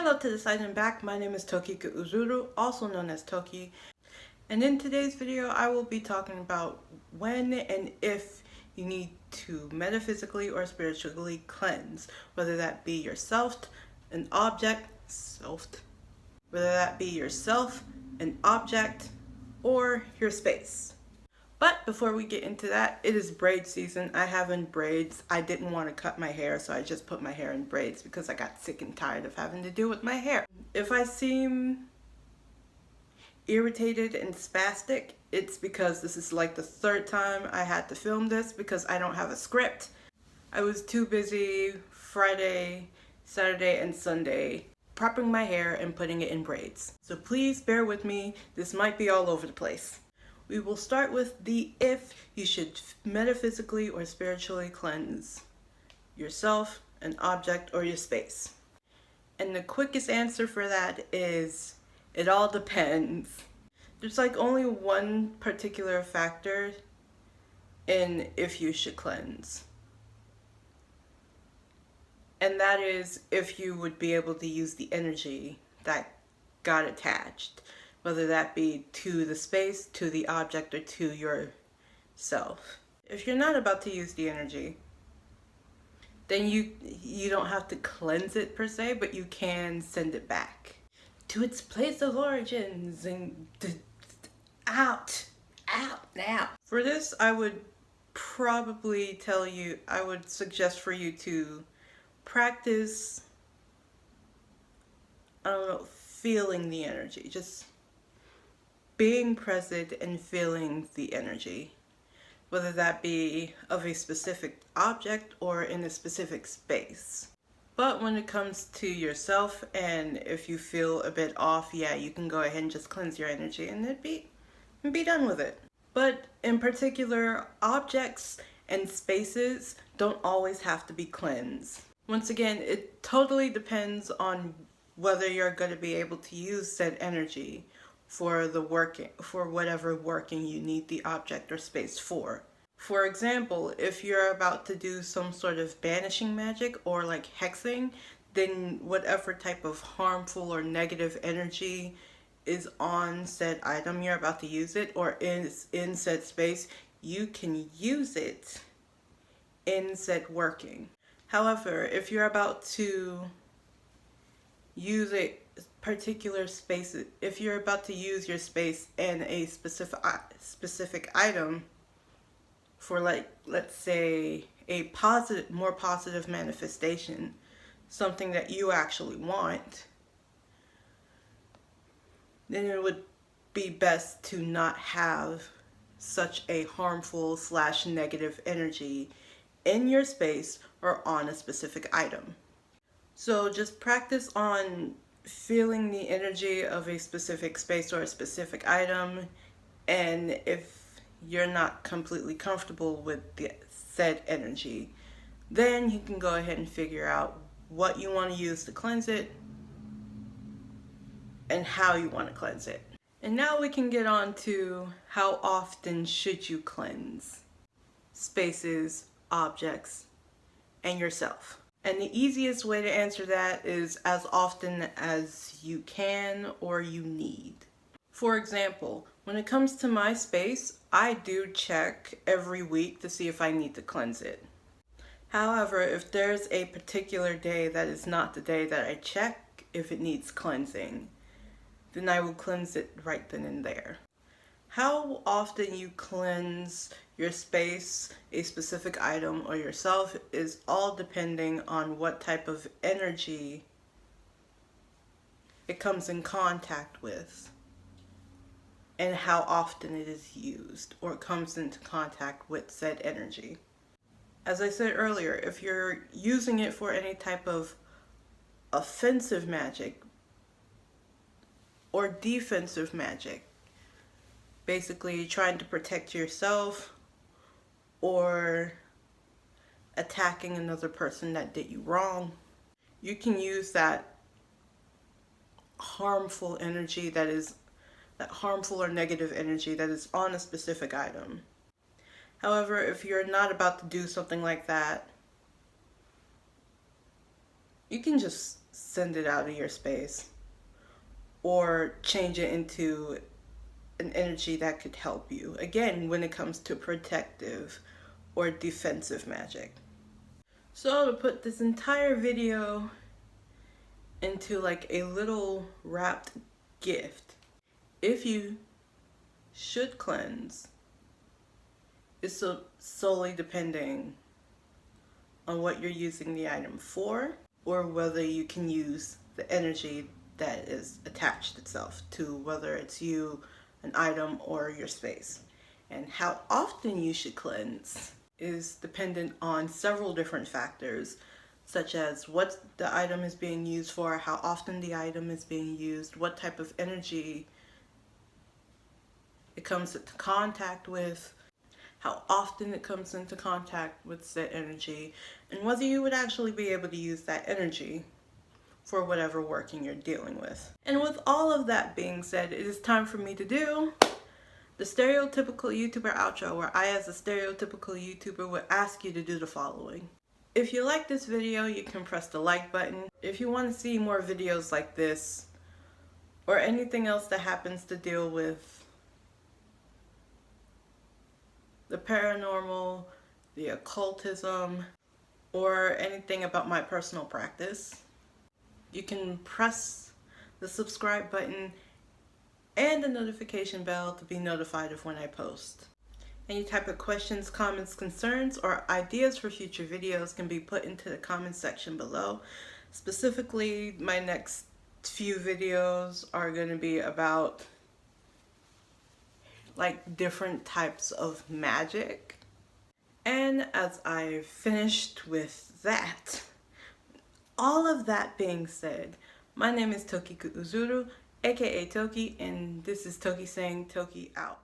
Hello to the side and back, my name is Tokika Uzuru, also known as Toki, and in today's video I will be talking about when and if you need to metaphysically or spiritually cleanse, whether that be yourself, an object, an object, or your space. But before we get into that, it is braid season. I have in braids. I didn't want to cut my hair, so I just put my hair in braids because I got sick and tired of having to deal with my hair. If I seem irritated and spastic, it's because this is like the third time I had to film this because I don't have a script. I was too busy Friday, Saturday, and Sunday prepping my hair and putting it in braids. So please bear with me. This might be all over the place. We will start with the if you should metaphysically or spiritually cleanse yourself, an object, or your space. And the quickest answer for that is it all depends. There's like only one particular factor in if you should cleanse. And that is if you would be able to use the energy that got attached, whether that be to the space, to the object, or to yourself. If you're not about to use the energy, then you don't have to cleanse it per se, but you can send it back to its place of origins and out now. For this, I would probably I would suggest for you to practice, feeling the energy. Just being present and feeling the energy, whether that be of a specific object or in a specific space. But when it comes to yourself, and if you feel a bit off, yeah, you can go ahead and just cleanse your energy and then be done with it. But in particular, objects and spaces don't always have to be cleansed. Once again, it totally depends on whether you're going to be able to use said energy for whatever working you need the object or space for. For example, if you're about to do some sort of banishing magic or like hexing, then whatever type of harmful or negative energy is on said item you're about to use it or in said space, you can use it in said working. However, if you're about to use a particular space, if you're about to use your space in a specific item for, like, let's say a more positive manifestation, something that you actually want, then it would be best to not have such a harmful / negative energy in your space or on a specific item. So just practice on feeling the energy of a specific space or a specific item, and if you're not completely comfortable with the said energy, then you can go ahead and figure out what you want to use to cleanse it and how you want to cleanse it. And now we can get on to how often should you cleanse spaces, objects, and yourself. And the easiest way to answer that is as often as you can or you need. For example, when it comes to my space, I do check every week to see if I need to cleanse it. However, if there's a particular day that is not the day that I check if it needs cleansing, then I will cleanse it right then and there. How often you cleanse your space, a specific item, or yourself is all depending on what type of energy it comes in contact with and how often it is used or comes into contact with said energy. As I said earlier, if you're using it for any type of offensive magic or defensive magic, basically trying to protect yourself or attacking another person that did you wrong, you can use that harmful energy that harmful or negative energy that is on a specific item. However, if you're not about to do something like that, you can just send it out of your space or change it into an energy that could help you. Again, when it comes to protective or defensive magic. So to put this entire video into like a little wrapped gift, if you should cleanse, it's solely depending on what you're using the item for, or whether you can use the energy that is attached itself to, whether it's you, an item, or your space. And how often you should cleanse is dependent on several different factors, such as what the item is being used for, how often the item is being used, what type of energy it comes into contact with, how often it comes into contact with said energy, and whether you would actually be able to use that energy for whatever working you're dealing with. And with all of that being said, it is time for me to do the stereotypical YouTuber outro, where I, as a stereotypical YouTuber, would ask you to do the following. If you like this video, you can press the like button. If you want to see more videos like this, or anything else that happens to deal with the paranormal, the occultism, or anything about my personal practice, you can press the subscribe button and the notification bell to be notified of when I post. Any type of questions, comments, concerns, or ideas for future videos can be put into the comment section below. Specifically, my next few videos are going to be about like different types of magic. And as I finished with that, all of that being said, my name is Toki Kuuzuru, aka Toki, and this is Toki saying Toki out.